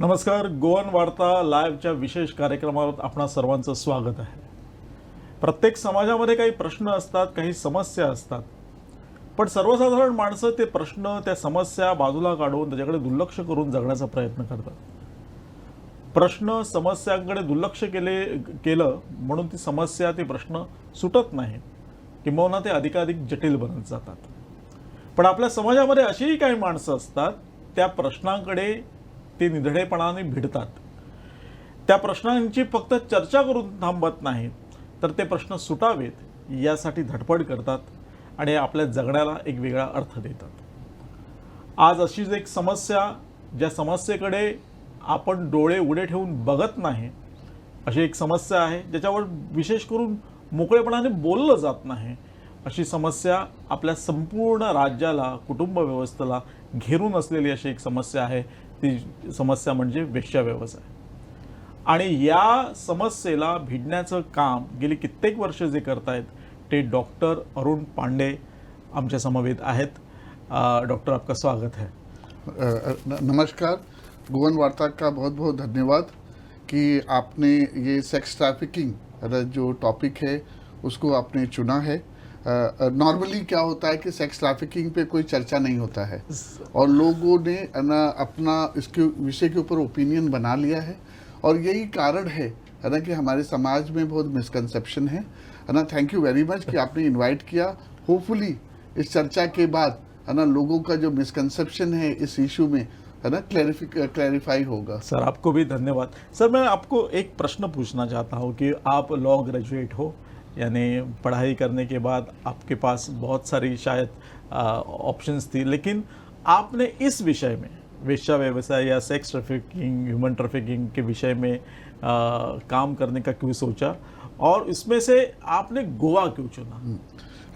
नमस्कार. गोवन वार्ता लाईव्हच्या विशेष कार्यक्रमावर आपणा सर्वांचं स्वागत आहे. प्रत्येक समाजामध्ये काही प्रश्न असतात, काही समस्या असतात, पण सर्वसाधारण माणसं ते प्रश्न, त्या समस्या बाजूला काढून त्याच्याकडे दुर्लक्ष करून जगण्याचा प्रयत्न करतात. प्रश्न समस्यांकडे दुर्लक्ष केलं म्हणून ती समस्या, ते प्रश्न सुटत नाही, किंबहुना ते अधिकाधिक जटिल बनत जातात. पण आपल्या समाजामध्ये अशीही काही माणसं असतात, त्या प्रश्नांकडे ते निधडेपणाने भिडतात. त्या प्रश्नांची फक्त चर्चा करून थांबत नाही, तर ते प्रश्न सुटावेत यासाठी धडपड करतात आणि आपल्या जगण्याला एक वेगळा अर्थ देतात. आज अशीच एक समस्या, ज्या समस्येकडे आपण डोळे उघडे ठेवून बघत नाही, अशी एक समस्या आहे ज्याच्यावर विशेष करून मोकळेपणाने बोललं जात नाही. अशी समस्या आपल्या संपूर्ण राज्याला, कुटुंब व्यवस्थेला घेरून असलेली अशी एक समस्या आहे. ती समस्या म्हणजे वेश्या व्यवसाय. आणि या समस्येला भिडण्याचं काम गेली कित्येक वर्ष जे करतायत ते डॉक्टर अरुण पांडे आमच्या समवेत आहेत. डॉक्टर, आपका स्वागत है. नमस्कार. गोवन वार्ता का बहुत बहुत धन्यवाद कि आपने ये सेक्स ट्रैफिकिंग जो टॉपिक है उसको आपने चुना है. नॉर्मली क्या होता है कि सेक्स ट्रैफिकिंग पे कोई चर्चा नहीं होता है और लोगों ने अपना इसके विषय के ऊपर ओपिनियन बना लिया है और यही कारण है ना कि हमारे समाज में बहुत मिसकंसेप्शन है ना. थैंक यू वेरी मच कि आपने इनवाइट किया. होपफुली इस चर्चा के बाद है ना लोगों का जो मिसकंसेप्शन है इस इशू में है ना क्लैरिफाई होगा. सर, आपको भी धन्यवाद. सर, मैं आपको एक प्रश्न पूछना चाहता हूँ कि आप लॉ ग्रेजुएट हो, यानी पढ़ाई करने के बाद आपके पास बहुत सारी शायद ऑप्शंस थी, लेकिन आपने इस विषय में, वेश्या व्यवसाय या सेक्स ट्रैफिकिंग, ह्यूमन ट्रैफिकिंग के विषय में काम करने का क्यों सोचा, और इसमें से आपने गोवा क्यों चुना?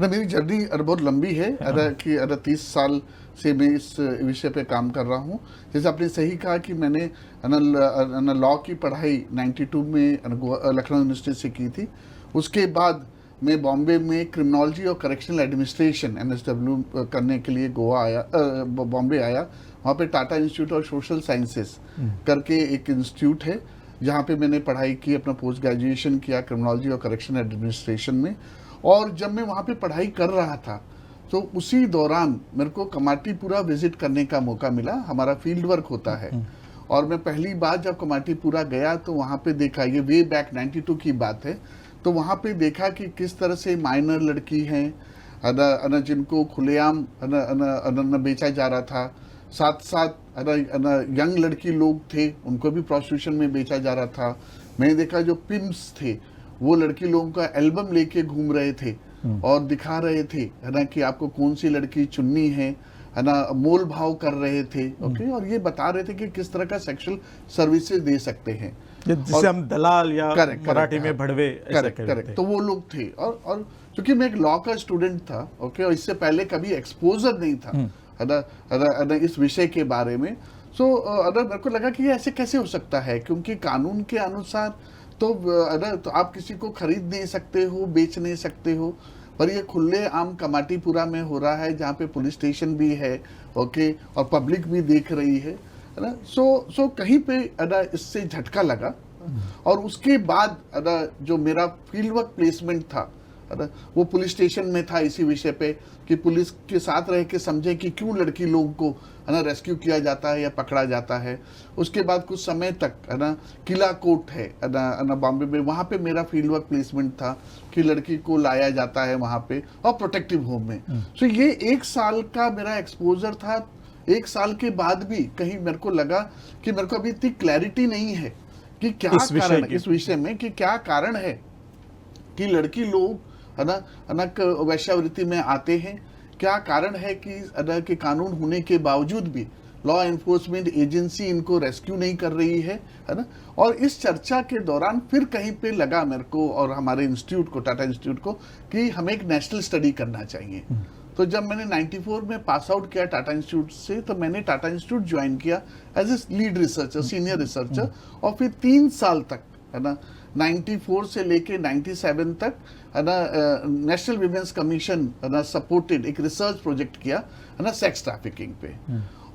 ना, मेरी जर्नी बहुत लंबी है. कि 30 साल से मैं इस विषय पे काम कर रहा हूँ. जैसे आपने सही कहा कि मैंने लॉ की पढ़ाई 92 में लखनऊ यूनिवर्सिटी से की थी. उसके बाद मैं बॉम्बे में क्रिमिनोलॉजी और करेक्शनल एडमिनिस्ट्रेशन NSW करने के लिए बॉम्बे आया. वहाँ पे Tata institute of social sciences करके एक इंस्टीट्यूट है जहाँ पे मैंने पढ़ाई की, अपना पोस्ट ग्रेजुएशन किया क्रिमिनोलॉजी और करेक्शनल एडमिनिस्ट्रेशन में. और जब मैं वहाँ पे पढ़ाई कर रहा था तो उसी दौरान मेरे को कमाटीपुरा विजिट करने का मौका मिला. हमारा फील्ड वर्क होता है और मैं पहली बार जब कमाटीपुरा गया तो वहाँ पे देखा, ये वे बैक 92 की बात है, तो वहाँ पे देखा कि किस तरह से माइनर लड़की हैं जिनको खुलेआम बेचा जा रहा था. साथ साथ यंग लड़की लोग थे, उनको भी प्रोस्टिट्यूशन में बेचा जा रहा था. मैंने देखा जो पिम्प्स थे वो लड़की लोगों का एल्बम लेके घूम रहे थे और दिखा रहे थे है ना कि आपको कौन सी लड़की चुननी है ना, मोल भाव कर रहे थे. ओके. और ये बता रहे थे कि किस तरह का सेक्सुअल सर्विसेज दे सकते हैं, जिसे हम दलाल या मराठी में भड़वे ऐसा कहते हैं. तो वो लोग थे. और क्योंकि मैं एक लॉ का स्टूडेंट था, ओके, और इससे पहले कभी एक्सपोजर नहीं था है ना इस विषय के बारे में. सो मेरे को लगा कि ये ऐसे कैसे हो सकता है, क्योंकि कानून के अनुसार तो आप किसी को खरीद नहीं सकते हो, बेच नहीं सकते हो, पर ये खुले आम कमाटीपुरा में हो रहा है जहाँ पे पुलिस स्टेशन भी है, ओके, और पब्लिक भी देख रही है ना. सो कहीं पे इससे झटका लगा. और उसके बाद जो मेरा फील्ड वर्क प्लेसमेंट था वो पुलिस स्टेशन में था, इसी विषय पे कि पुलिस के साथ रह के समझे कि क्यों लड़की लोगों को है ना रेस्क्यू किया जाता है या पकड़ा जाता है. उसके बाद कुछ समय तक है ना किला कोर्ट है ना बॉम्बे में, वहाँ पे मेरा फील्ड वर्क प्लेसमेंट था कि लड़की को लाया जाता है वहाँ पे और प्रोटेक्टिव होम में. सो ये 1 साल का मेरा एक्सपोजर था. 1 साल के बाद भी कहीं मेरे को लगा कि मेरे को अभी इतनी क्लैरिटी नहीं है कि क्या कारण इस विषय में, कि क्या कारण है कि लड़की लोग है ना वैश्यावृत्ति में आते हैं. क्या कारण है कि कानून होने के बावजूद भी लॉ एनफोर्समेंट एजेंसी इनको रेस्क्यू नहीं कर रही है ना. और इस चर्चा के दौरान फिर कहीं पे लगा मेरे को और हमारे इंस्टीट्यूट को, टाटा इंस्टीट्यूट को, कि हमें एक नेशनल स्टडी करना चाहिए. तो जब मैंने 94 में पास आउट किया टाटा इंस्टीट्यूट से, तो मैंने टाटा इंस्टीट्यूट ज्वाइन किया as a lead researcher, senior researcher. और फिर 3 साल तक है ना 94 से लेके 97 तक है ना नेशनल विमेंस कमीशन है ना सपोर्टेड एक रिसर्च प्रोजेक्ट किया है ना सेक्स ट्रैफिकिंग पे.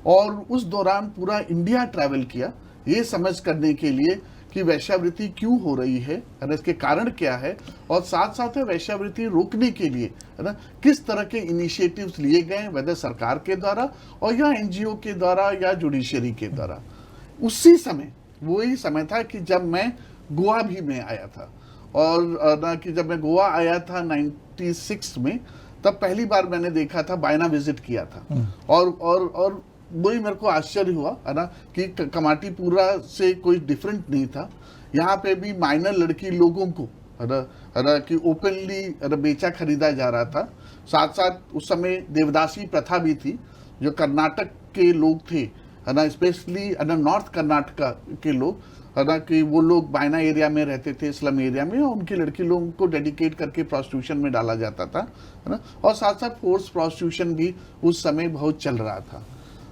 और उस दौरान पूरा इंडिया ट्रैवल किया ये समझ करने के लिए कि वेश्यावृत्ति क्यों हो रही है ना, इसके कारण क्या है, और साथ साथ में वेश्यावृत्ति रोकने के लिए है ना किस तरह के इनिशिएटिव्स लिए गए, वेदर सरकार के द्वारा और या एनजीओ के द्वारा या जुडिशरी के द्वारा। उसी समय वही समय था कि जब मैं गोवा भी में आया था, और ना कि जब मैं गोवा आया था 96 में, तब पहली बार मैंने देखा था, बायना विजिट किया था, और वही मेरे को आश्चर्य हुआ है ना कि कमाटीपुरा से कोई डिफरेंट नहीं था। यहाँ पे भी माइनर लड़की लोगों को है ना कि ओपनली बेचा खरीदा जा रहा था। साथ साथ उस समय देवदासी प्रथा भी थी। जो कर्नाटक के लोग थे है ना, स्पेशली है ना नॉर्थ कर्नाटका के लोग है ना, कि वो लोग बायना एरिया में रहते थे, स्लम एरिया में, और उनकी लड़की लोगों को डेडिकेट करके प्रोस्टिट्यूशन में डाला जाता था है ना, और साथ साथ फोर्स प्रोस्टिट्यूशन भी उस समय बहुत चल रहा था।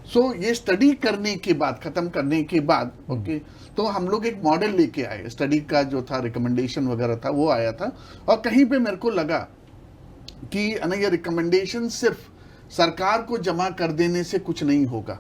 सो ये स्टडी करने के बाद, खत्म करने के बाद ओके, तो हम लोग एक मॉडल लेके आए, स्टडी का जो था रिकमेंडेशन वगैरह था वो आया था, और कहीं पे मेरे को लगा कि ये रिकमेंडेशन सिर्फ सरकार को जमा कर देने से कुछ नहीं होगा।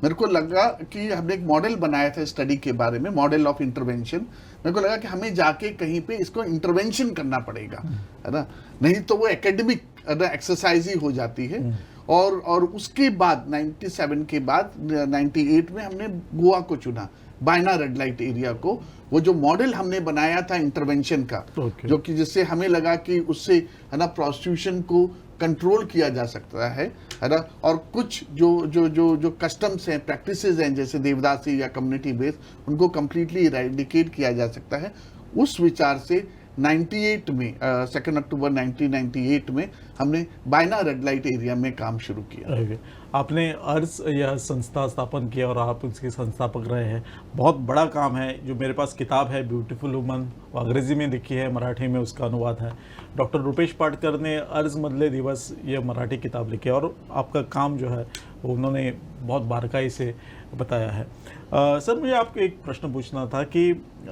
मेरे को लगा कि हमने एक मॉडल बनाया था स्टडी के बारे में, मॉडल ऑफ इंटरवेंशन। मेरे को लगा कि हमें जाके कहीं पे इसको इंटरवेंशन करना पड़ेगा है ना, नहीं तो वो एकेडमिक एक्सरसाइज ही हो जाती है। और उसके बाद 97 के बाद 98 में हमने गोवा को चुना, बायना रेड लाइट एरिया को, वो जो मॉडल हमने बनाया था इंटरवेंशन का, जो कि जिससे हमें लगा कि उससे है ना प्रोस्टिट्यूशन को कंट्रोल किया जा सकता है ना, और कुछ जो जो जो जो कस्टम्स हैं, प्रैक्टिसेस हैं, जैसे देवदासी या कम्युनिटी बेस, उनको कंप्लीटली इरेडिकेट किया जा सकता है। उस विचार से 98 में 2 अक्टूबर 1998 में हमने बायना रेड लाइट एरिया में काम शुरू किया। आपने अर्ज यह संस्था स्थापन किया और आप उसके संस्थापक रहे हैं। बहुत बड़ा काम है। जो मेरे पास किताब है ब्यूटीफुल वुमन, वो अंग्रेजी में लिखी है, मराठी में उसका अनुवाद है। डॉक्टर रुपेश पाटकर ने अर्ज मधले दिवस ये मराठी किताब लिखी है, और आपका काम जो है वो उन्होंने बहुत बारीकाई से बताया है। सर, मुझे आपको एक प्रश्न पूछना था कि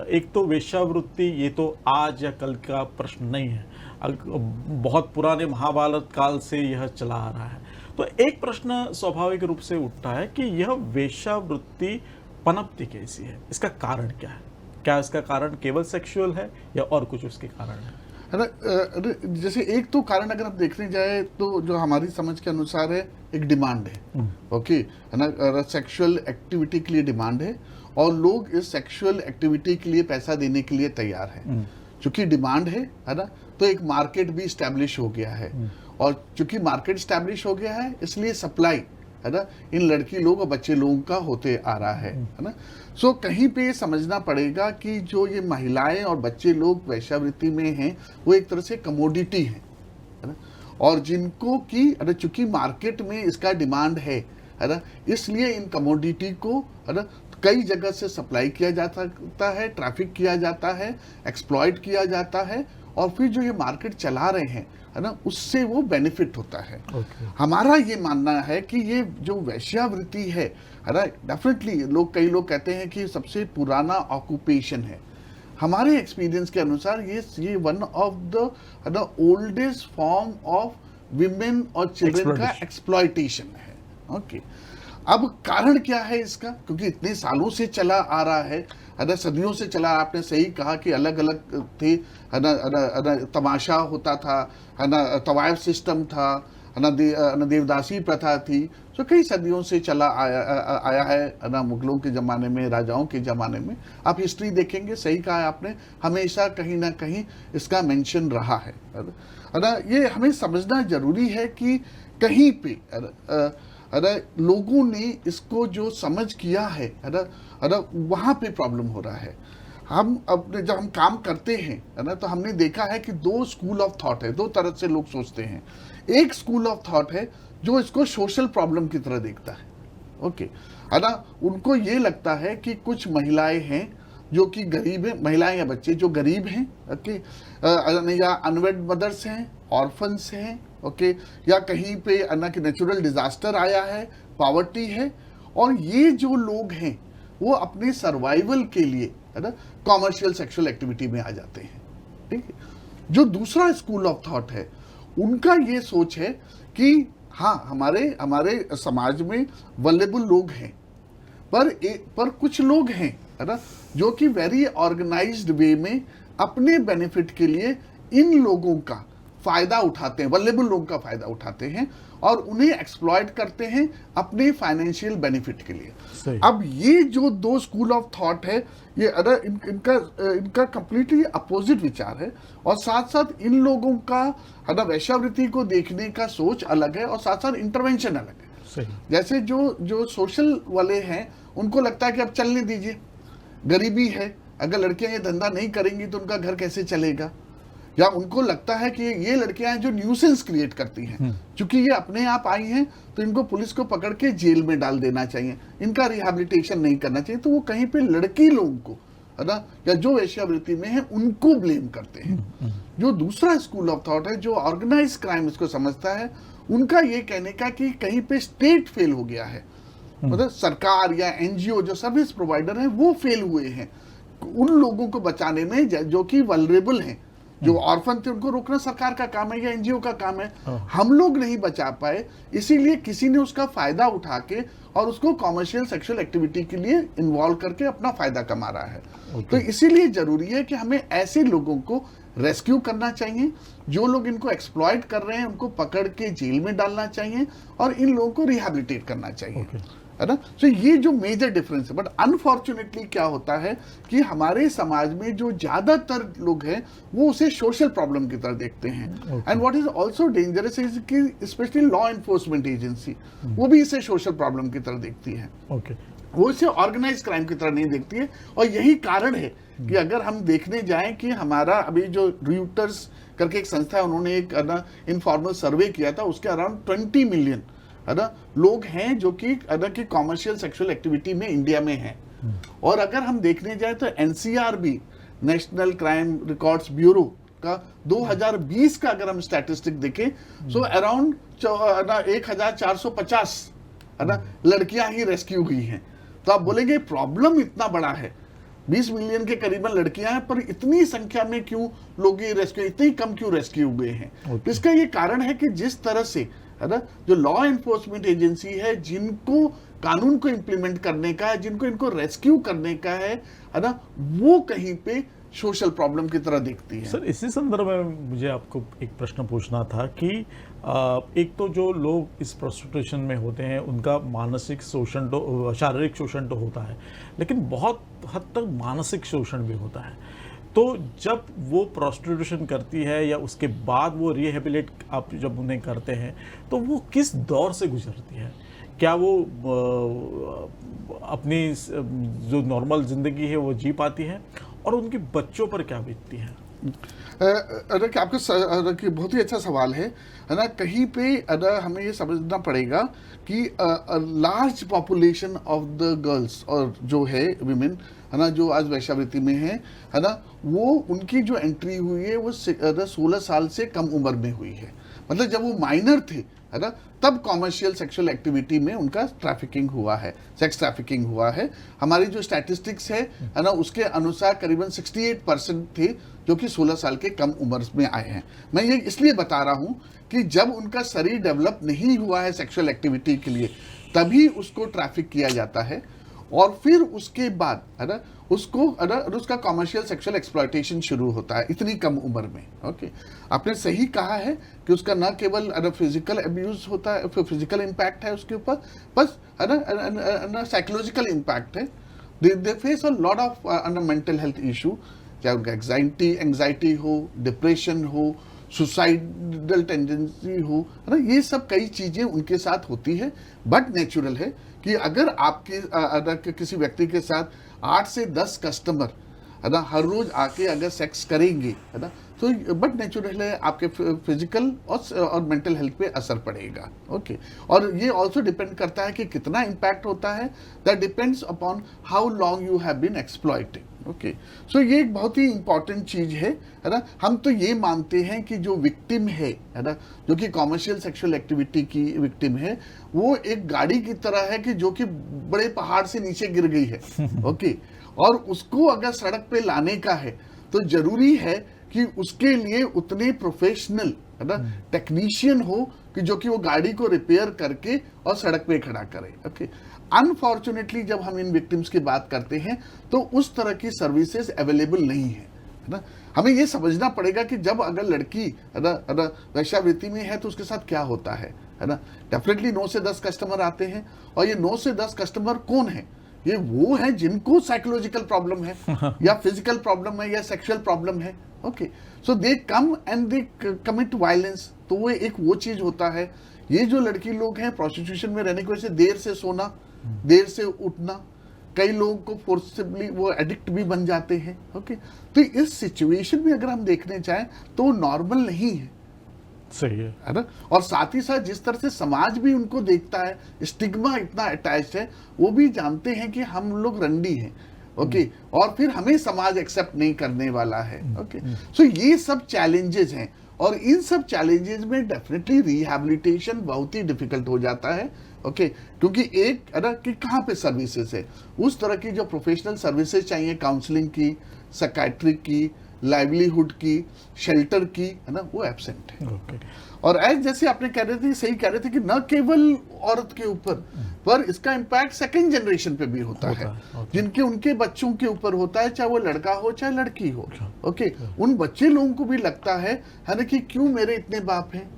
एक तो वेश्यावृत्ति ये तो आज या कल का प्रश्न नहीं है, बहुत पुराने महाभारत काल से यह चला आ रहा है। तो एक प्रश्न स्वाभाविक रूप से उठता है कि यह वेश्यावृत्ति पनपती कैसी है, इसका कारण क्या है? क्या इसका कारण केवल सेक्सुअल है या और कुछ उसके कारण है ना? जैसे एक तो कारण अगर आप देखने जाए तो जो हमारी समझ के अनुसार है, एक डिमांड है, ओके है ना, सेक्सुअल एक्टिविटी के लिए डिमांड है, और लोग इस सेक्सुअल एक्टिविटी के लिए पैसा देने के लिए तैयार हैं। चूंकि डिमांड है ना, तो एक मार्केट भी स्टैब्लिश हो गया है, और चूंकि मार्केट स्टैब्लिश हो गया है, इसलिए सप्लाई है ना इन लड़की लोग और बच्चे लोगों का होते आ रहा है ना। सो कहीं पे समझना पड़ेगा कि जो ये महिलाएं और बच्चे लोग वेश्यावृत्ति में हैं, वो एक तरह से कमोडिटी है ना, और जिनको कि चूंकि मार्केट में इसका डिमांड है ना, इसलिए इन कमोडिटी को है ना कई जगह से सप्लाई किया जा सकता है, ट्रैफिक किया जाता है, एक्सप्लॉइट किया जाता है, और फिर जो ये मार्केट चला रहे हैं है ना, उससे वो बेनिफिट होता है। हमारा ये मानना है कि ये जो वेश्यावृत्ति है ना, डेफिनेटली कई लोग कहते हैं कि सबसे पुराना ऑक्यूपेशन है। हमारे एक्सपीरियंस के अनुसार ये one of the oldest form of women और चिल्ड्रन का एक्सप्लॉयटेशन है। ओके, अब कारण क्या है इसका? क्योंकि इतने सालों से चला आ रहा है ना, सदियों से चला। आपने सही कहा कि अलग अलग थे है ना, तमाशा होता था है ना, तवायफ सिस्टम था है ना, देवदासी प्रथा थी। तो कई सदियों से चला आया है ना, मुगलों के ज़माने में, राजाओं के ज़माने में। आप हिस्ट्री देखेंगे, सही कहा आपने, हमेशा कहीं ना कहीं इसका मेंशन रहा है ना। ये हमें समझना जरूरी है कि कहीं पे लोगों ने इसको जो समझ किया है ना, वहाँ पे प्रॉब्लम हो रहा है। हम अपने जब हम काम करते हैं है ना, तो हमने देखा है कि दो स्कूल ऑफ थॉट है, दो तरह से लोग सोचते हैं। एक स्कूल ऑफ थॉट है जो इसको सोशल प्रॉब्लम की तरह देखता है, ओके है ना। उनको ये लगता है कि कुछ महिलाएं हैं जो कि गरीब हैं, महिलाएं या बच्चे जो गरीब हैं, ओके, या अनवेड मदर्स हैं, ऑर्फन्स हैं, ओके, या कहीं पे अन्ना कि नेचुरल डिजास्टर आया है, पॉवर्टी है, और ये जो लोग हैं वो अपने सर्वाइवल के लिए है ना कॉमर्शियल सेक्सुअल एक्टिविटी में आ जाते हैं, ठीक है। जो दूसरा स्कूल ऑफ थॉट है, उनका ये सोच है कि हाँ, हमारे समाज में वल्नरेबल लोग हैं, पर कुछ लोग हैं, है ना, जो कि वेरी ऑर्गेनाइज्ड वे में अपने बेनिफिट के लिए इन लोगों का फायदा उठाते हैं, वल्नरेबल लोगों का फायदा उठाते हैं और उन्हें एक्सप्लॉइट करते हैं अपने फाइनेंशियल बेनिफिट के लिए। सही। अब ये जो दो स्कूल ऑफ थॉट है, ये अदर इनका कंप्लीटली अपोजिट विचार है, और साथ साथ इन लोगों का वेश्यावृत्ति को देखने का सोच अलग है और साथ साथ इंटरवेंशन अलग है। सही। जैसे जो सोशल वाले हैं उनको लगता है कि अब चलने दीजिए, गरीबी है, अगर लड़कियां ये धंधा नहीं करेंगी तो उनका घर कैसे चलेगा, या उनको लगता है कि ये लड़कियां हैं जो न्यूसेंस क्रिएट करती हैं, क्योंकि ये अपने आप आई हैं तो इनको पुलिस को पकड़ के जेल में डाल देना चाहिए, इनका रिहैबिलिटेशन नहीं करना चाहिए, तो वो कहीं पे लड़की लोगों को, है ना, या जो वेश्यावृत्ति में है उनको ब्लेम करते हैं। जो दूसरा स्कूल ऑफ थॉट है, जो ऑर्गेनाइज क्राइम इसको समझता है, उनका ये कहने का कि कहीं पे स्टेट फेल हो गया है, मतलब सरकार या एनजीओ जो सर्विस प्रोवाइडर हैं वो फेल हुए हैं उन लोगों को बचाने में जो कि वल्नरेबल हैं, जो ऑर्फन थे, उनको रोकना सरकार का काम है या एनजीओ का काम है। हम लोग नहीं बचा पाए, इसीलिए किसी ने उसका फायदा उठा के और उसको कॉमर्शियल सेक्सुअल एक्टिविटी के लिए इन्वॉल्व करके अपना फायदा कमा रहा है। तो इसीलिए जरूरी है कि हमें ऐसे लोगों को रेस्क्यू करना चाहिए, जो लोग इनको एक्सप्लॉइट कर रहे हैं उनको पकड़ के जेल में डालना चाहिए और इन लोगों को रिहैबिलिटेट करना चाहिए, है ना। तो ये जो मेजर डिफरेंस है। बट अनफॉर्चुनेटली क्या होता है कि हमारे समाज में जो ज्यादातर लोग हैं वो उसे सोशल प्रॉब्लम की तरह देखते हैं। And what is also dangerous is कि स्पेशली लॉ एनफोर्समेंट एजेंसी वो भी इसे सोशल प्रॉब्लम की तरह देखती है, वो इसे ऑर्गेनाइज क्राइम की तरह नहीं देखती है। और यही कारण है कि अगर हम देखने जाएं कि हमारा अभी जो रूटर्स करके एक संस्था है, उन्होंने एक इनफॉर्मल सर्वे किया था, उसके अराउंड 20 मिलियन लोग हैं जो कि कॉमर्शियल सेक्सुअल एक्टिविटी में इंडिया में हैं। और अगर हम देखने जाए तो NCRB, national crime records bureau का 2020 का अगर हम स्टैटिस्टिक देखें, सो अराउंड 1450 लड़कियां ही रेस्क्यू हुई हैं। तो आप बोलेंगे प्रॉब्लम इतना बड़ा है, 20 मिलियन के करीबन लड़कियां हैं, पर इतनी संख्या में क्यों लोग ये रेस्क्यू, इतनी कम क्यों रेस्क्यू हुए हैं? तो इसका ये कारण है कि जिस तरह से, है ना, जो लॉ एनफोर्समेंट एजेंसी है, जिनको कानून को इंप्लीमेंट करने का है, जिनको इनको रेस्क्यू करने का है ना, वो कहीं पे सोशल प्रॉब्लम की तरह देखती है। सर, इसी संदर्भ में मुझे आपको एक प्रश्न पूछना था कि एक तो जो लोग इस प्रोस्टिट्यूशन में होते हैं उनका मानसिक शोषण तो, शारीरिक शोषण तो होता है, लेकिन बहुत हद तक मानसिक शोषण भी होता है। तो जब वो प्रोस्टिट्यूशन करती है या उसके बाद वो रिहेबिलिट आप जब उन्हें करते हैं, तो वो किस दौर से गुजरती है? क्या वो अपनी जो नॉर्मल जिंदगी है वो जी पाती है, और उनके बच्चों पर क्या बीतती है? आपका बहुत ही अच्छा सवाल है ना। कहीं पे हमें ये समझना पड़ेगा कि large population of the girls और जो है विमेन, है ना, जो आज वैश्यावृत्ति में है ना, वो उनकी जो एंट्री हुई है वो 16 साल से कम उम्र में हुई है। मतलब जब वो माइनर थे, है ना, तब कॉमर्शियल सेक्सुअल एक्टिविटी में उनका ट्रैफिकिंग हुआ है, सेक्स ट्रैफिकिंग हुआ है। हमारी जो स्टैटिस्टिक्स है ना, उसके अनुसार करीबन 68% थे जो कि 16 साल के कम उम्र में आए हैं। मैं ये इसलिए बता रहा हूं कि जब उनका शरीर डेवलप नहीं हुआ है सेक्सुअल एक्टिविटी के लिए, तभी उसको ट्रैफिक किया जाता है, और फिर उसके बाद, है ना, उसका कॉमर्शियल सेक्सुअल एक्सप्लॉयटेशन शुरू होता है इतनी कम उम्र में। ओके, आपने सही कहा है कि उसका न केवल फिजिकल अब्यूज होता है, फिजिकल इम्पैक्ट है उसके ऊपर, बस है ना साइकोलॉजिकल इम्पैक्ट है। They face a lot of mental health issue, चाहे उनका एंग्जाइटी हो, डिप्रेशन हो, सुसाइडल टेंडेंसी हो, है ना, ये सब कई चीजें उनके साथ होती है। बट नेचुरल है कि अगर आपके किसी व्यक्ति के साथ 8 से 10 कस्टमर, है ना, हर रोज आके अगर सेक्स करेंगे, है ना, तो बट नेचुरल है आपके फिजिकल और मेंटल हेल्थ पे असर पड़ेगा। ओके, और ये ऑल्सो डिपेंड करता है कि कितना इम्पैक्ट होता है, that depends upon how long you have been exploited. Okay, so ये एक बहुत ही इंपॉर्टेंट चीज है ना। हम तो ये मानते हैं कि जो विक्टिम है ना, जो कि कॉमर्शियल सेक्सुअल एक्टिविटी की विक्टिम है, वो एक गाड़ी की तरह है कि जो कि बड़े पहाड़ से नीचे गिर गई है। ओके, और उसको अगर सड़क पे लाने का है तो जरूरी है कि उसके लिए उतने प्रोफेशनल, है ना, टेक्नीशियन हो कि जो कि वो गाड़ी को रिपेयर करके और सड़क पे खड़ा करे। ओके, अनफॉर्चुनेटली जब हम इन विक्टिम्स की बात करते हैं तो उस तरह की सर्विसेज अवेलेबल नहीं है ना। हमें ये समझना पड़ेगा कि जब अगर लड़की है ना वेश्यावृत्ति में है तो उसके साथ क्या होता है ना। डेफिनेटली 9 से 10 कस्टमर आते हैं, और ये 9 से 10 कस्टमर कौन है? ये वो है जिनको साइकोलॉजिकल प्रॉब्लम है या फिजिकल प्रॉब्लम है या सेक्सुअल प्रॉब्लम है। Okay, so they come and they commit violence. तो वो एक वो चीज होता है। ये जो लड़की लोग हैं प्रोस्टिट्यूशन में रहने की वजह से देर से सोना, देर से उठना, कई लोगों को फोर्सिबली वो एडिक्ट भी बन जाते हैं। ओके, तो इस सिचुएशन में अगर हम देखने चाहें तो वो नॉर्मल नहीं है। सही है ना। और साथ ही साथ जिस तरह से समाज भी उनको देखता है, स्टिग्मा इतना अटैच्ड है, वो भी जानते हैं कि हम लोग रंडी हैं। ओके, और फिर हमें समाज एक्सेप्ट नहीं करने वाला है। ओके, सो ये सब चैलेंजेस हैं, और इन सब चैलेंजेस में डेफिनेटली रिहैबिलिटेशन बहुत ही डिफिकल्ट हो जाता है। ओके, क्योंकि एक है ना कि कहाँ पे सर्विसेज है, उस तरह की जो प्रोफेशनल सर्विसेज चाहिए, काउंसलिंग की, साइकाइट्रिक की, लाइवलीहुड की, शेल्टर की, है ना, वो एब्सेंट है। ओके और एज जैसे आपने कह रहे थे, सही कह रहे थे कि न केवल औरत के ऊपर, पर इसका इम्पैक्ट सेकंड जनरेशन पे भी होता है, जिनके उनके बच्चों के ऊपर होता है, चाहे वो लड़का हो चाहे लड़की हो। ओके, उन बच्चे लोगों को भी लगता है ना कि क्यों मेरे इतने बाप हैं,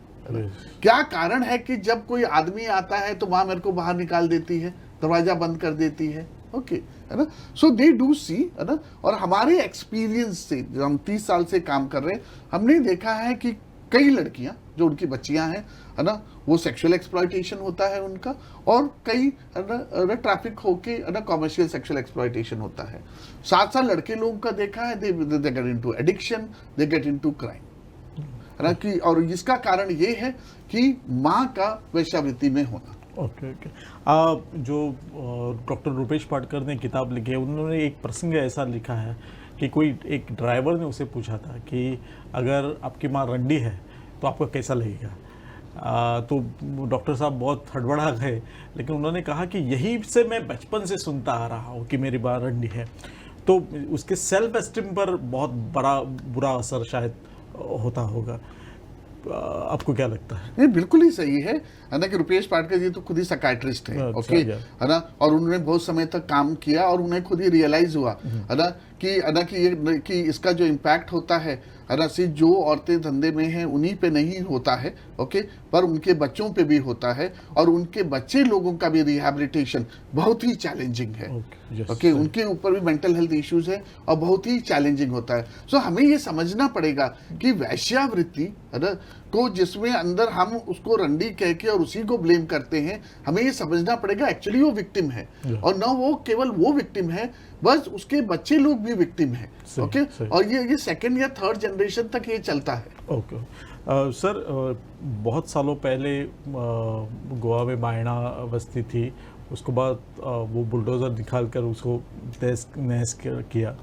क्या कारण है कि जब कोई आदमी आता है तो माँ मेरे को बाहर निकाल देती है, दरवाजा बंद कर देती है। ओके, है ना, सो दे डू सी, है ना। और हमारे एक्सपीरियंस से, जो हम 30 साल से काम कर रहे हैं, हमने देखा है कि कई लड़कियां जो उनकी बच्चियां हैं, है ना, वो सेक्सुअल एक्सप्लॉयटेशन होता है उनका, और कई है ना ट्रैफिक होके है ना कॉमर्शियल सेक्सुअल एक्सप्लॉयटेशन होता है। साथ साथ लड़के लोगों का देखा है, they get into addiction, they get into crime, है ना, कि और इसका कारण ये है कि माँ का वेश्यावृत्ति में होना। ओके ओके जो डॉक्टर रूपेश पाटकर ने किताब लिखी है, उन्होंने एक प्रसंग ऐसा लिखा है कि कोई एक ड्राइवर ने उसे पूछा था कि अगर आपकी माँ रंडी है तो आपको कैसा लगेगा। तो डॉक्टर साहब बहुत हड़बड़ा गए, लेकिन उन्होंने कहा कि यही से मैं बचपन से सुनता आ रहा हूँ कि मेरी माँ रंडी है। तो उसके सेल्फ एस्टीम पर बहुत बड़ा बुरा असर शायद होता होगा। आपको क्या लगता है? ये बिल्कुल ही सही है ना, कि रुपेश पाटकर जी तो खुद ही साइकाइट्रिस्ट है। ओके, है ना, और उन्होंने बहुत समय तक काम किया और उन्हें खुद ही रियलाइज हुआ है ना कि इसका जो इम्पैक्ट होता है ना, सिर्फ जो औरतें धंधे में हैं उन्हीं पे नहीं होता है। ओके, पर उनके बच्चों पे भी होता है, और उनके बच्चे लोगों का भी रिहैबिलिटेशन बहुत ही चैलेंजिंग है। ओके, उनके ऊपर भी मेंटल हेल्थ इश्यूज है और बहुत ही चैलेंजिंग होता है। सो हमें ये समझना पड़ेगा कि वेश्यावृत्ति है ना को, जिसमें अंदर हम उसको रंडी कह के और उसी को ब्लेम करते हैं, हमें ये समझना पड़ेगा एक्चुअली वो विक्टिम है, और ना वो केवल वो विक्टिम है, बस उसके बच्चे लोग भी विक्टिम है। ओके, और ये सेकंड या थर्ड जनरेशन तक ये चलता है। ओके सर, बहुत सालों पहले गोवा में बायना बस्ती थी, उसके बाद वो बुलडोज़र निकाल कर उसको तहस किया।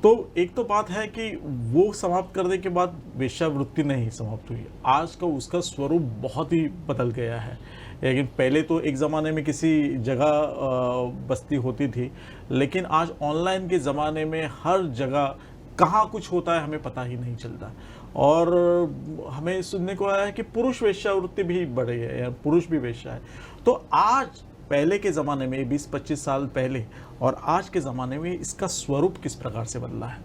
तो एक तो बात है कि वो समाप्त करने के बाद वेश्यावृत्ति नहीं समाप्त हुई, आज का उसका स्वरूप बहुत ही बदल गया है। लेकिन पहले तो एक ज़माने में किसी जगह बस्ती होती थी, लेकिन आज ऑनलाइन के ज़माने में हर जगह कहाँ कुछ होता है हमें पता ही नहीं चलता। और हमें सुनने को आया है कि पुरुष वेश्यावृत्ति भी बढ़ गई है, या पुरुष भी वेश्या है। तो आज पहले के ज़माने में 20-25 साल पहले और आज के ज़माने में इसका स्वरूप किस प्रकार से बदला है?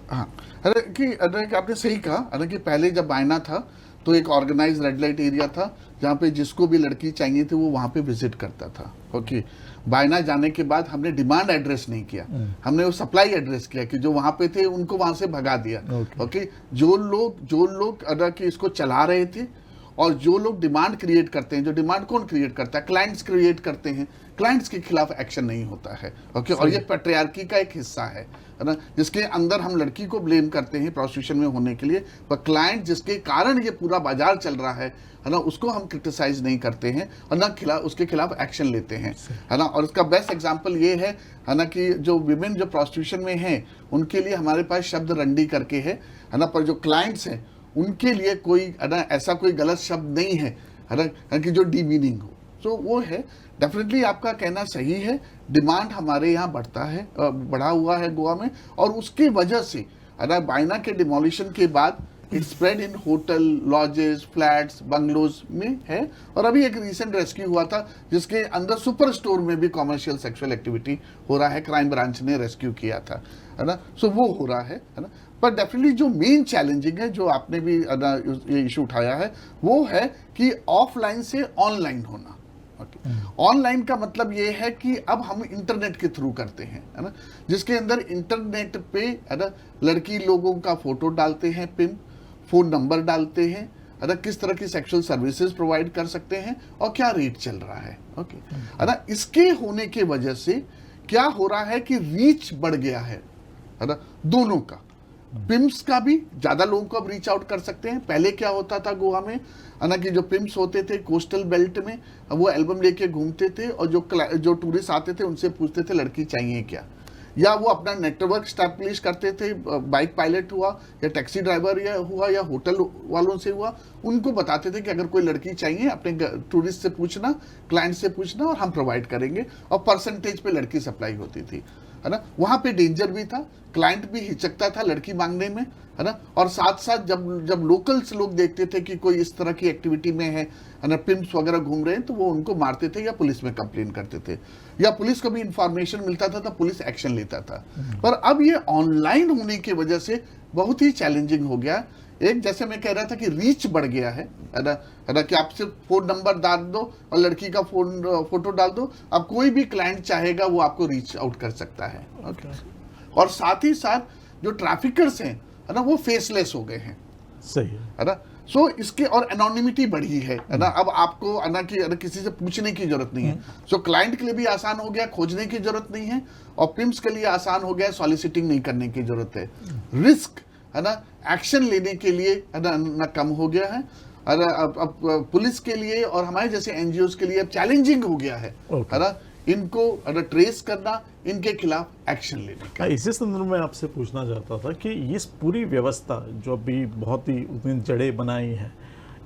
हाँ, कि आपने सही कहा कि पहले जब बायना था तो एक ऑर्गेनाइज रेड लाइट एरिया था, जहाँ पे जिसको भी लड़की चाहिए थी वो वहाँ पे विजिट करता था। ओके, बायना जाने के बाद हमने डिमांड एड्रेस नहीं किया, हमने वो सप्लाई एड्रेस किया कि जो वहाँ पे थे उनको वहाँ से भगा दिया। ओके, जो लोग अगर कि इसको चला रहे थे और जो लोग डिमांड क्रिएट करते हैं, जो डिमांड कौन क्रिएट करता है? क्लाइंट्स क्रिएट करते हैं, क्लाइंट्स के खिलाफ एक्शन नहीं होता है। ओके, और ये पैट्रियार्की का एक हिस्सा है ना, जिसके अंदर हम लड़की को ब्लेम करते हैं प्रोस्टिट्यूशन में होने के लिए, पर क्लाइंट जिसके कारण ये पूरा बाजार चल रहा है ना, उसको हम क्रिटिसाइज नहीं करते हैं और ना उसके खिलाफ एक्शन लेते हैं, है ना। और इसका बेस्ट एग्जांपल ये है ना कि जो विमेन जो प्रोस्टिट्यूशन में हैं उनके लिए हमारे पास शब्द रंडी करके है ना, पर जो क्लाइंट्स हैं उनके लिए कोई है ना ऐसा कोई गलत शब्द नहीं है ना कि जो डीमीनिंग हो। तो वो है, डेफिनेटली आपका कहना सही है, डिमांड हमारे यहाँ बढ़ा हुआ है गोवा में, और उसकी वजह से है ना बायना के डिमोलिशन के बाद it spread in hotel, lodges, flats, bungalows में है। और अभी एक रिसेंट रेस्क्यू हुआ था जिसके अंदर सुपर स्टोर में भी कॉमर्शियल सेक्सुअल एक्टिविटी हो रहा है, क्राइम ब्रांच ने रेस्क्यू किया था, है ना। सो वो हो रहा है ना। पर डेफिनेटली जो मेन चैलेंजिंग है, जो आपने भी ये इशू उठाया है, वो है कि ऑफलाइन से ऑनलाइन होना। ऑनलाइन का मतलब ये है कि अब हम इंटरनेट के थ्रू करते हैं, है ना, जिसके अंदर इंटरनेट पे, है ना, लड़की लोगों का फोटो डालते हैं, पिन फोन नंबर डालते हैं, है ना, किस तरह की सेक्सुअल सर्विसेज प्रोवाइड कर सकते हैं और क्या रेट चल रहा है। ओके, है ना। इसके होने के वजह से क्या हो रहा है कि रीच बढ़ गया है ना, दोनों का। पिम्स का भी ज्यादा लोगों को अब रीच आउट कर सकते हैं। पहले क्या होता था गोवा में, है ना, कि जो पिम्स होते थे कोस्टल बेल्ट में, वो एल्बम लेके घूमते थे और जो टूरिस्ट आते थे उनसे पूछते थे लड़की चाहिए क्या, या वो अपना नेटवर्क स्टैब्लिश करते थे, बाइक पायलट हुआ या टैक्सी ड्राइवर हुआ या होटल वालों से हुआ, उनको बताते थे कि अगर कोई लड़की चाहिए अपने टूरिस्ट से पूछना, क्लाइंट से पूछना और हम प्रोवाइड करेंगे, और परसेंटेज पे लड़की सप्लाई होती थी, है ना। वहां पे डेंजर भी था, क्लाइंट भी हिचकता था लड़की मांगने में, है ना। और साथ साथ जब लोकल्स लोग देखते थे कि कोई इस तरह की एक्टिविटी में है ना, पिम्प्स वगैरह घूम रहे हैं, तो वो उनको मारते थे या पुलिस में कंप्लेन करते थे, या पुलिस को भी इंफॉर्मेशन मिलता था तो पुलिस एक्शन लेता था। पर अब ये ऑनलाइन होने की वजह से बहुत ही चैलेंजिंग हो गया। एक, जैसे मैं कह रहा था कि रीच बढ़ गया है ना, कि आप सिर्फ फोन नंबर डाल दो और लड़की का फोटो डाल दो, अब कोई भी क्लाइंट चाहेगा वो आपको रीच आउट कर सकता है। ओके। और साथ ही साथ जो ट्रैफिकर्स हैं, है ना, वो फेसलेस हो गए हैं। सही है ना। सो इसके और एनोनिमिटी बढ़ी है ना। अब आपको है ना कि किसी से पूछने की जरूरत नहीं है। सो क्लाइंट के लिए भी आसान हो गया, खोजने की जरूरत नहीं है, और पिम्प्स के लिए आसान हो गया, सॉलिसिटिंग नहीं करने की जरूरत है। रिस्क, है ना, एक्शन लेने के लिए, है ना, कम हो गया है। अब पुलिस के लिए और हमारे जैसे एनजीओ के लिए अब चैलेंजिंग हो गया है, है ना, इनको ट्रेस करना, इनके खिलाफ एक्शन लेने का। इसी संदर्भ में आपसे पूछना चाहता था कि इस पूरी व्यवस्था जो अभी बहुत ही उतनी जड़ें बनाई है,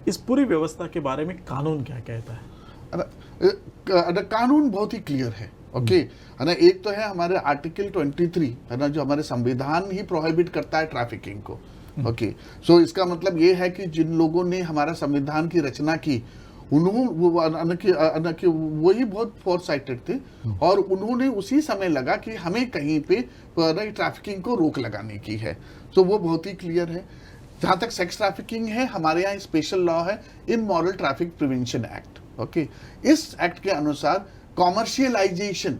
इस पूरी व्यवस्था के बारे में कानून क्या कहता है? कानून बहुत ही क्लियर है। ओके, है ना। एक तो है हमारे आर्टिकल 23, है ना, जो हमारे संविधान ही प्रोहिबिट करता है ट्रैफिकिंग को। ओके, सो इसका मतलब ये है कि जिन लोगों ने हमारा संविधान की रचना की, उन्होंने वही बहुत फोरसाइटेड थे, और उन्होंने उसी समय लगा कि हमें कहीं पे ट्रैफिकिंग को रोक लगाने की है। तो वो बहुत ही क्लियर है। जहां तक सेक्स ट्रैफिकिंग है, हमारे यहाँ स्पेशल लॉ है, immoral traffic prevention act. Okay, इस एक्ट के अनुसार commercialisation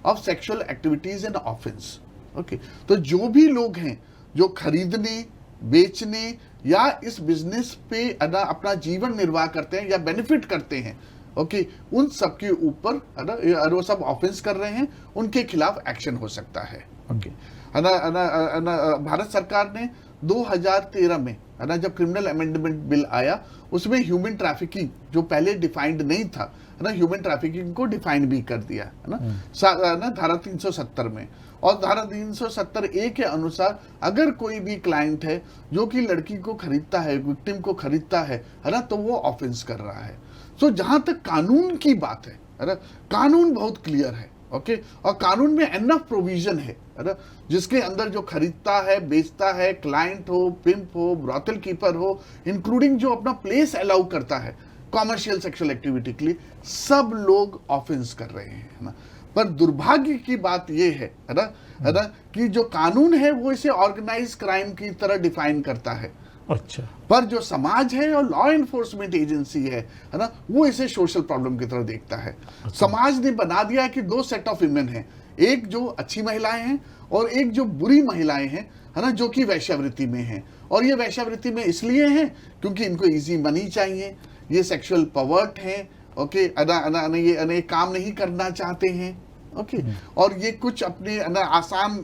of sexual activities and offence. Okay, तो जो भी लोग हैं जो खरीदने, बेचने या इस बिजनेस पे अपना जीवन निर्वाह करते हैं या बेनिफिट करते हैं, ओके, उन सब के ऊपर, है ना, वो सब ऑफेंस कर रहे हैं, उनके खिलाफ एक्शन हो सकता है। ओके, है ना, भारत सरकार ने 2013 में, है ना, जब क्रिमिनल अमेंडमेंट बिल आया, उसमें ह्यूमन ट्रैफिकिंग जो पहले डिफाइंड नहीं था, है ना, ह्यूमन ट्रैफिकिंग को डिफाइन भी कर दिया, है ना, धारा 370 में। और धारा 370A के अनुसार अगर कोई भी क्लाइंट है जो कि लड़की को खरीदता है, विक्टिम को खरीदता है ना, तो वो ऑफेंस कर रहा है। सो जहां तक कानून की बात है ना, कानून बहुत क्लियर है। ओके, और कानून में एनफ प्रोविजन है ना, जिसके अंदर जो खरीदता है, बेचता है, क्लाइंट हो, पिम्प हो, ब्रॉथल कीपर हो, इंक्लूडिंग जो अपना प्लेस अलाउ करता है कॉमर्शियल सेक्सुअल एक्टिविटी के लिए, सब लोग ऑफेंस कर रहे हैं, है ना। पर दुर्भाग्य की बात यह है ना, कि जो कानून है वो इसे ऑर्गेनाइज क्राइम की तरह डिफाइन करता है। अच्छा, पर जो समाज है और लॉ एनफोर्समेंट एजेंसी है ना, वो इसे सोशल प्रॉब्लम की तरह देखता है। अच्छा। समाज ने बना दिया कि दो सेट ऑफ विमेन हैं, एक जो अच्छी महिलाएं हैं और एक जो बुरी महिलाएं हैं, है ना, जो कि वैश्यावृत्ति में हैं। और ये वैश्यावृत्ति में इसलिए हैं क्योंकि इनको इजी मनी चाहिए, ये सेक्सुअल पर्वर्ट हैं। ओके, ये काम नहीं करना चाहते हैं। ओके, और ये कुछ अपने आसान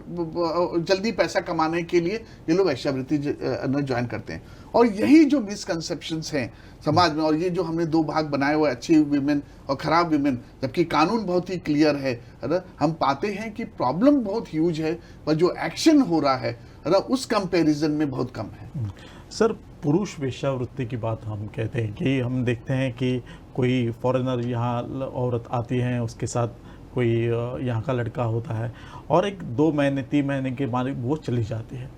जल्दी पैसा कमाने के लिए ये लोग वैश्यावृत्ति ज्वाइन करते हैं। और यही जो मिसकंसेप्शंस हैं समाज में, और ये जो हमने दो भाग बनाए हुए, अच्छी विमेन और खराब विमेन, जबकि कानून बहुत ही क्लियर है ना, हम पाते हैं कि प्रॉब्लम बहुत ह्यूज है, पर जो एक्शन हो रहा है ना, उस कंपैरिजन में बहुत कम है। सर, पुरुष वेश्यावृत्ति की बात हम कहते हैं कि हम देखते हैं कि कोई फॉरेनर यहाँ औरत आती है, उसके साथ कोई यहाँ का लड़का होता है, और एक 2 महीने 3 महीने के बाद वो चली जाती है।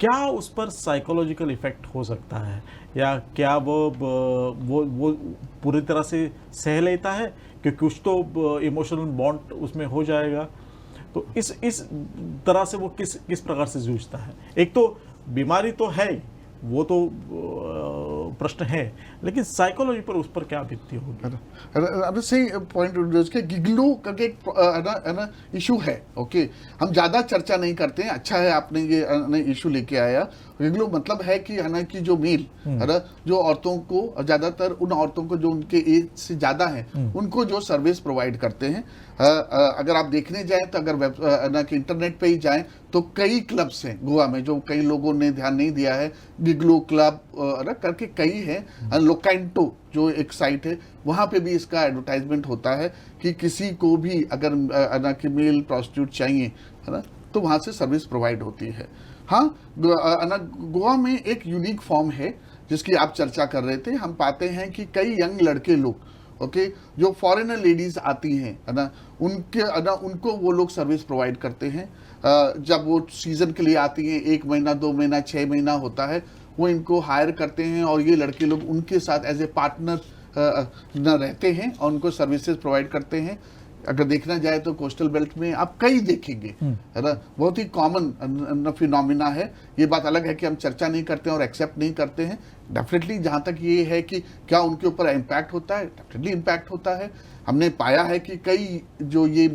क्या उस पर साइकोलॉजिकल इफेक्ट हो सकता है, या क्या वो पूरी तरह से सह लेता है कि कुछ तो इमोशनल बॉन्ड उसमें हो जाएगा? तो इस तरह से वो किस प्रकार से जूझता है? एक तो बीमारी तो है ही, वो तो प्रश्न है, लेकिन साइकोलॉजी पर उस पर क्या बीतती होगी? अब सही पॉइंट के गिग्लो करके एक है ना इशू है। ओके, हम ज्यादा चर्चा नहीं करते हैं, अच्छा है आपने ये इशू लेके आया। गिग्लो मतलब है कि है ना कि जो मेल है ना, जो औरतों को, ज्यादातर उन औरतों को जो उनके एज से ज्यादा है, उनको जो सर्विस प्रोवाइड करते हैं। अगर आप देखने जाएं तो अगर ना कि इंटरनेट पे ही जाएं तो कई क्लब्स हैं गोवा में, जो कई लोगों ने ध्यान नहीं दिया है। गिग्लो क्लब करके कई हैं। लोकाइंटो जो एक साइट है, वहां पे भी इसका एडवर्टाइजमेंट होता है कि किसी को भी अगर ना कि मेल प्रोस्टिट्यूट चाहिए है ना, तो वहां से सर्विस प्रोवाइड होती है। हाँ, गोवा में एक यूनिक फॉर्म है जिसकी आप चर्चा कर रहे थे। हम पाते हैं कि कई यंग लड़के लोग, ओके, जो फॉरेनर लेडीज आती हैं है ना, उनको वो लोग सर्विस प्रोवाइड करते हैं। जब वो सीजन के लिए आती हैं, 1 महीना 2 महीना 6 महीना होता है, वो इनको हायर करते हैं और ये लड़के लोग उनके साथ एज ए पार्टनर न रहते हैं और उनको सर्विसेज प्रोवाइड करते हैं। अगर देखना जाए तो कोस्टल बेल्ट में आप कई देखेंगे है ना, बहुत ही कॉमन फिनोमिना है। ये बात अलग है कि हम चर्चा नहीं करते हैं और एक्सेप्ट नहीं करते हैं। डेफिनेटली जहाँ तक ये है कि क्या उनके ऊपर इम्पैक्ट होता है, डेफिनेटली इम्पैक्ट होता है। हमने पाया है कि कई जो ये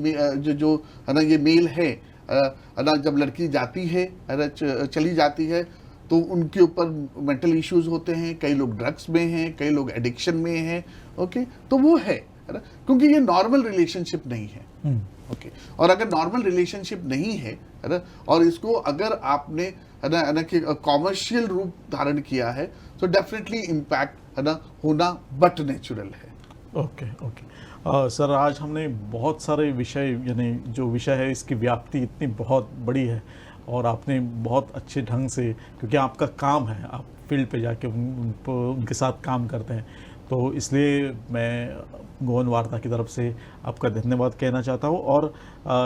जो है ना ये मेल है ना, जब लड़की जाती है चली जाती है तो उनके ऊपर मेंटल इश्यूज होते हैं। कई लोग ड्रग्स में हैं, कई लोग एडिक्शन में हैं। ओके, तो वो है ना, क्योंकि ये नॉर्मल रिलेशनशिप नहीं है। ओके, और अगर नॉर्मल रिलेशनशिप नहीं है ना, और इसको अगर आपने है ना कि कॉमर्शियल रूप धारण किया है, तो डेफिनेटली इम्पैक्ट है ना होना बट नेचुरल है। ओके ओके सर, आज हमने बहुत सारे विषय, यानी जो विषय है इसकी व्याप्ति इतनी बहुत बड़ी है, और आपने बहुत अच्छे ढंग से, क्योंकि आपका काम है, आप फील्ड पे जाके उनके साथ काम करते हैं, तो इसलिए मैं गोवन वार्ता की तरफ से आपका धन्यवाद कहना चाहता हूँ। और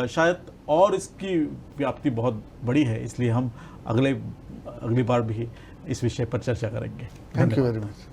शायद और इसकी व्याप्ति बहुत बड़ी है, इसलिए हम अगली बार भी इस विषय पर चर्चा करेंगे। Thank you very much.